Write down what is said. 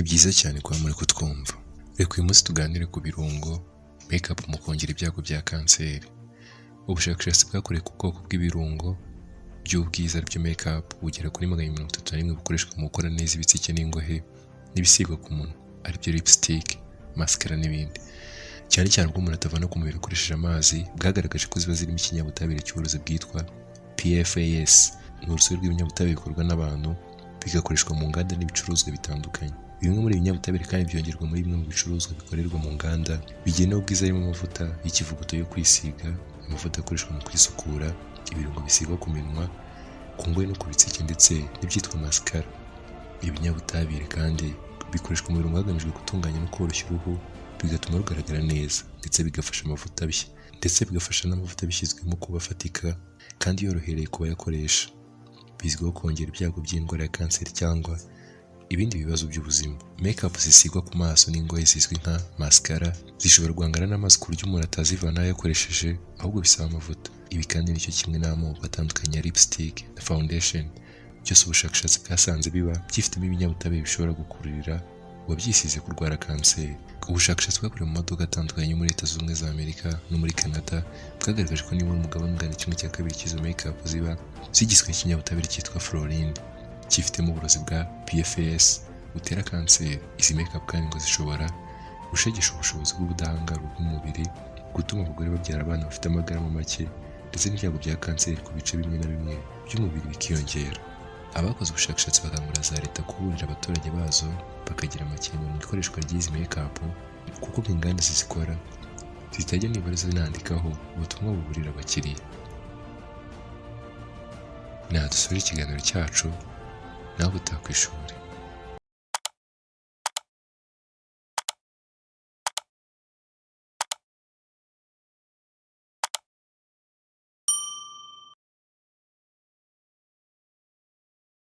Ni byiza cyane kuba muri kutwumva. Reka uyu munsi tuganire ku birungo make-up mu kongera ibyago bya kanseri. Ubushakashatsi bwakorewe ku bwoko bw'ibirungo by'ubwiza byo make-up bugera kuri 131 bukoreshwa mu gukora neza ibitsike n'ingohe n'ibisigwa ku munwa, aribyo lipstick, mascara n'ibindi. Cyane cyane ubwo umuntu atavana ku mubiri akoresheje amazi, bwagaragaje ko ziba zirimo ikinyabutabire cy'uburozi bwitwa PFAS. Ni urusobe rw'ibinyabutabire bikorwa n'abantu bigakoreshwa mu nganda n'ibicuruzwa bitandukanye. Bimwe muri ibi binyabutabire kandi byongerwa muri bimwe mu bicuruzwa bikorerwa mu nganda bigenewe ubwiza, harimo amavuta y'ikivuguto yo kwisiga, amavuta akoreshwa mu kwisukura, ibirungo bisigwa ku minwa, ku ngohe no ku bitsike ndetse n'ibyitwa mascara. Ibi binyabutabire kandi bikoreshwa mu birungo hagamijwe gutunganya no koroshya uruhu, bigatuma rugaragara neza ndetse bigafasha amavuta bishya ndetse bigafasha n'amavuta bishyizwemo kuba afatika kandi yorohereye ku bayakoresha. Bizwiho kongera ibyago by'indwara ya kanseri cyangwa ibindi bibazo by'ubuzima. Make-up zisigwa ku maso n'ingohe zizwi nka mascara zishobora guhangana n'amazi ku buryo umuntu atazivanaho yakoresheje, ahubwo bisaba amavuta. Ibi kandi nicyo kimwe n'amoko atandukanye ya lipstick na foundation, byose ubushakashatsi bwasanze biba byifitemo ibinyabutabire bishobora gukururira uwabyisize kurwara kanseri. Ubushakashatsi bwakorewe mu maduka atandukanye muri Leta Zunze Ubumwe za Amerika no muri Canada bwagaragaje ko nibura umugabane ungana 1/2 cy'izo make-up ziba zigizwe n'ikinyabutabire cyitwa fluorine cyifitemo uburozi bwa PFAS butera kanseri. Izi make-up kandi ngo zishobora gushegesha ubushobozi bw'ubudahangarwa bw'umubiri, gutuma abagore babyara abana bafite amagarama make ndetse n'ibyago bya kanseri ku bice bimwe na bimwe by'umubiri bikiyongera. Abakoze ubushakashatsi bakangurira za leta kuburira abaturage bazo bakagira amakenga mu ikoreshwa ry'izi make-up, kuko inganda zizikora zitajya nibura zinandikaho ubutumwa buburira abakiriya. Naha dusoje ikiganiro cyacu, nawe utakwishuri.